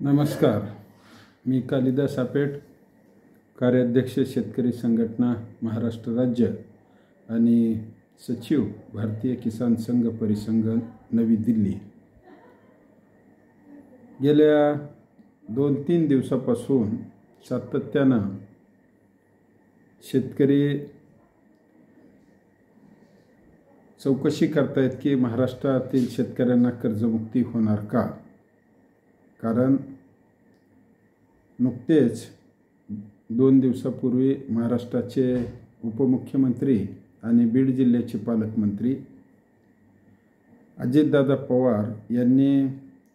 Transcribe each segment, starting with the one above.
नमस्कार. मी कालिदास आपेट, कार्याध्यक्ष शेतकरी संघटना महाराष्ट्र राज्य आणि सचिव भारतीय किसान संघ परिसंघ नवी दिल्ली. गेल्या 2-3 दिवसापासून सातत्यानं शेतकरी चौकशी करतायत की महाराष्ट्रातील शेतकऱ्यांना कर्जमुक्ती होणार का. कारण नुकतेच 2 दिवसापूर्वी महाराष्ट्राचे उपमुख्यमंत्री आणि बीड जिल्ह्याचे पालकमंत्री अजितदादा पवार यांनी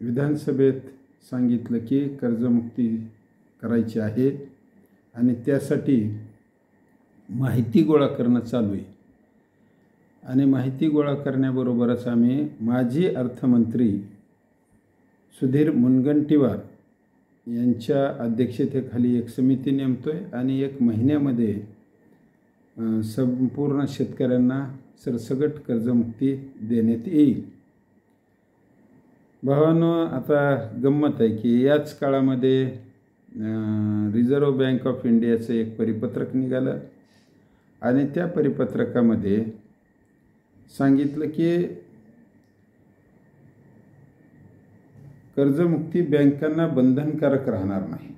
विधानसभेत सांगितलं की कर्जमुक्ती करायची आहे आणि त्यासाठी माहिती गोळा करणं चालू आहे. आणि माहिती गोळा करण्याबरोबरच आम्ही माजी अर्थमंत्री सुधीर मुनगंटीवार यांच्या अध्यक्षतेखाली एक समिती नेमतोय आणि 1 महिन्यामध्ये संपूर्ण शेतकऱ्यांना सरसकट कर्जमुक्ती देण्यात येईल. भावांनो, आता गंमत आहे की याच काळामध्ये रिझर्व्ह बँक ऑफ इंडियाचं एक परिपत्रक निघालं आणि त्या परिपत्रकामध्ये सांगितलं की कर्जमुक्ती बँकांना बंधनकारक राहणार नाही.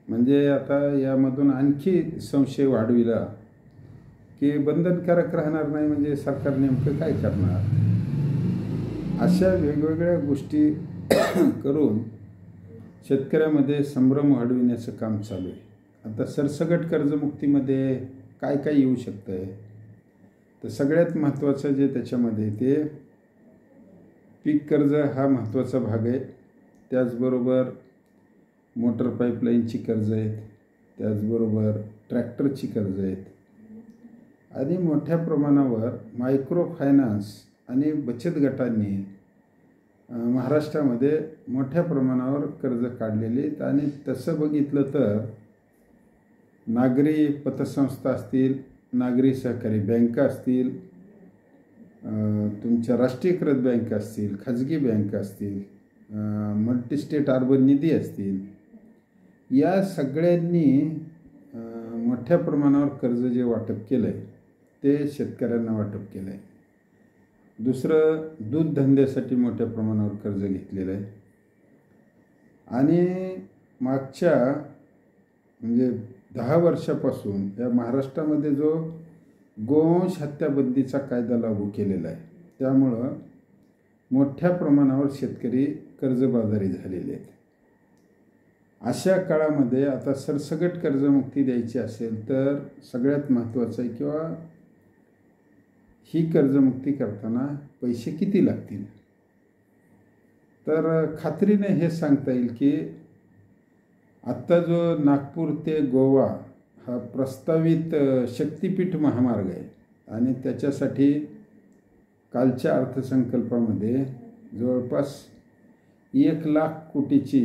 म्हणजे आता यामधून आणखी संशय वाढविला की बंधनकारक राहणार नाही म्हणजे सरकार नेमकं काय करणार. अशा वेगवेगळ्या गोष्टी करून शेतकऱ्यामध्ये संभ्रम वाढविण्याचं काम चालू आहे. आता सरसकट कर्जमुक्तीमध्ये काय काय येऊ शकतं आहे, तर सगळ्यात महत्त्वाचं जे त्याच्यामध्ये ते पीक कर्ज हा महत्त्वाचा भाग आहे. त्याचबरोबर मोटर पाईपलाईनची कर्ज आहेत, त्याचबरोबर ट्रॅक्टरची कर्ज आहेत आणि मोठ्या प्रमाणावर मायक्रो फायनान्स आणि बचत गटांनी महाराष्ट्रामध्ये मोठ्या प्रमाणावर कर्ज काढलेले आहेत. आणि तसं बघितलं तर नागरी पतसंस्था असतील, नागरी सहकारी बँका असतील, तुमच्या राष्ट्रीयकृत बँका असतील, खाजगी बँका असतील, मल्टीस्टेट अर्बन निधी असतील, या सगळ्यांनी मोठ्या प्रमाणावर कर्ज जे वाटप केलं आहे ते शेतकऱ्यांना वाटप केलं आहे. दुसरं, दूध धंद्यासाठी मोठ्या प्रमाणावर कर्ज घेतलेलं आहे. आणि मागच्या म्हणजे 10 वर्षापासून या महाराष्ट्रामध्ये जो गोवंश हत्याबंदीचा कायदा लागू केलेला आहे, त्यामुळं मोठ्या प्रमाणावर शेतकरी कर्जबाजारी झालेले आहेत. अशा काळामध्ये आता सरसकट कर्जमुक्ती द्यायची असेल तर सगळ्यात महत्त्वाचं आहे किंवा ही कर्जमुक्ती करताना पैसे किती लागतील. तर खात्रीने हे सांगता येईल की आत्ता जो नागपूर ते गोवा हा प्रस्तावित शक्तिपीठ महामार्ग आहे आणि त्याच्यासाठी कालच्या अर्थसंकल्पामध्ये जवळपास 1,00,000 कोटीची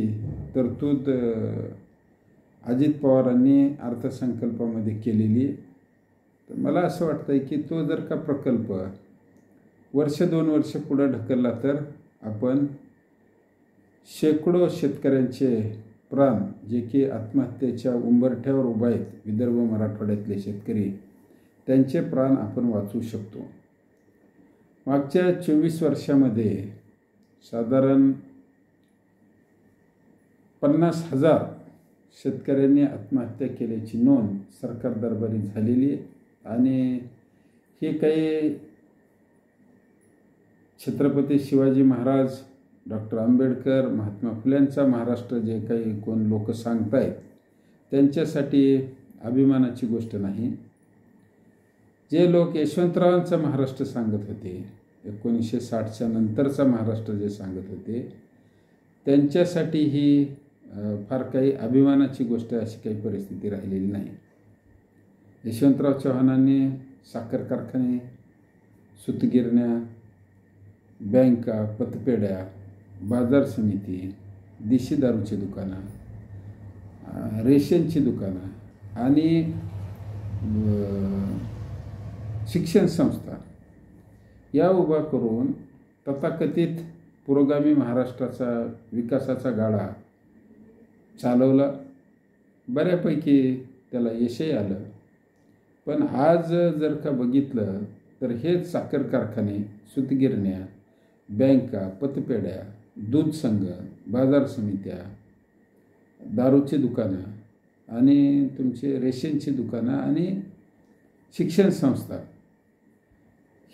तरतूद अजित पवारांनी अर्थसंकल्पामध्ये केलेली. तर मला असं वाटतं की तो जर का प्रकल्प 1-2 वर्ष पुढे ढकलला तर आपण शेकडो शेतकऱ्यांचे प्राण, जे की आत्महत्येच्या उंबरठ्यावर उभा आहेत, विदर्भ मराठवाड्यातले शेतकरी, त्यांचे प्राण आपण वाचवू शकतो. मागच्या 24 वर्षामध्ये साधारण 50,000 शेतकऱ्यांनी आत्महत्या केल्याची नोंद सरकार दरबारी झालेली आहे. आणि हे काही छत्रपती शिवाजी महाराज, डॉक्टर आंबेडकर, महात्मा फुल्यांचा महाराष्ट्र जे काही कोण लोक सांगतायत त्यांच्यासाठी अभिमानाची गोष्ट नाही. जे लोक यशवंतरावांचा महाराष्ट्र सांगत होते, 1960च्या नंतरचा महाराष्ट्र जे सांगत होते, त्यांच्यासाठी ही फार काही अभिमानाची गोष्ट अशी काही परिस्थिती राहिलेली नाही. यशवंतराव चव्हाणांनी साखर कारखाने, सूतगिरण्या, बँका, पतपेढ्या, बाजार समिती, देशी दारूची दुकानं, रेशनची दुकानं आणि शिक्षण संस्था या उभा करून तथाकथित पुरोगामी महाराष्ट्राचा विकासाचा गाडा चालवला, बऱ्यापैकी त्याला यशही आलं. पण आज जर का बघितलं तर हेच साखर कारखाने, सूतगिरण्या, बँका, पतपेढ्या, दूध संघ, बाजार समित्या, दारूची दुकानं आणि तुमचे रेशनची दुकानं आणि शिक्षण संस्था,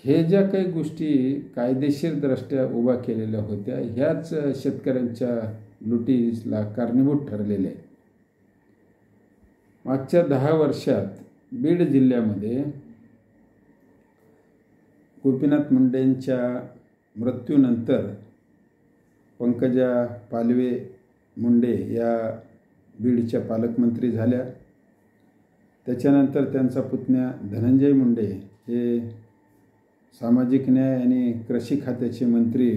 हे ज्या काही गोष्टी कायदेशीरदृष्ट्या उभा केलेल्या होत्या, ह्याच शेतकऱ्यांच्या लुटीला कारणीभूत ठरलेल्या आहेत. मागच्या 10 वर्षात बीड जिल्ह्यामध्ये गोपीनाथ मुंडेंच्या मृत्यूनंतर पंकजा पालवे मुंडे या बीडच्या पालकमंत्री झाल्या. त्याच्यानंतर त्यांचा पुतण्या धनंजय मुंडे हे सामाजिक न्याय आणि कृषी खात्याचे मंत्री,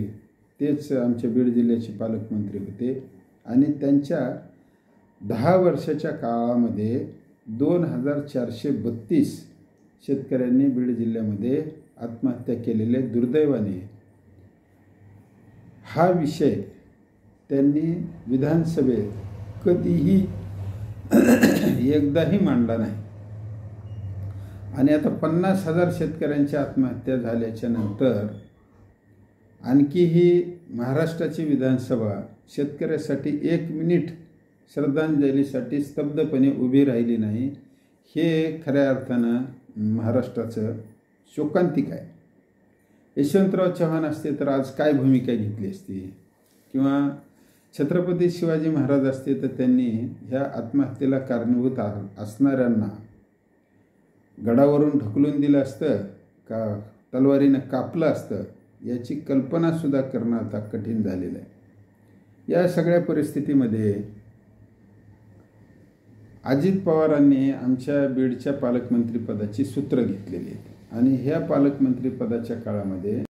तेच आमच्या बीड जिल्ह्याचे पालकमंत्री होते. आणि त्यांच्या 10 वर्षाच्या काळामध्ये 2432 शेतकऱ्यांनी बीड जिल्ह्यामध्ये आत्महत्या केलेले. दुर्दैवाने हा विषय त्यांनी विधानसभेत कधीही एकदाही मांडला नाही. आणि आता 50,000 शेतकऱ्यांच्या आत्महत्या झाल्याच्या नंतर आणखीही महाराष्ट्राची विधानसभा शेतकऱ्यासाठी 1 मिनिट श्रद्धांजलीसाठी स्तब्धपणे उभी राहिली नाही. हे खऱ्या अर्थानं महाराष्ट्राचं शोकांतिक आहे. यशवंतराव चव्हाण असते तर आज काय भूमिका घेतली असती, किंवा छत्रपती शिवाजी महाराज असते तर त्यांनी ह्या आत्महत्येला कारणीभूत असणाऱ्यांना गडावरून ढकलून दिलं असतं का तलवारीनं कापलं असतं, याची कल्पनासुद्धा करणं आता कठीण झालेलं आहे. या सगळ्या परिस्थितीमध्ये अजित पवारांनी आमच्या बीडच्या पालकमंत्रीपदाची सूत्र घेतलेली आहेत. आणि ह्या पालकमंत्रीपदाच्या काळामध्ये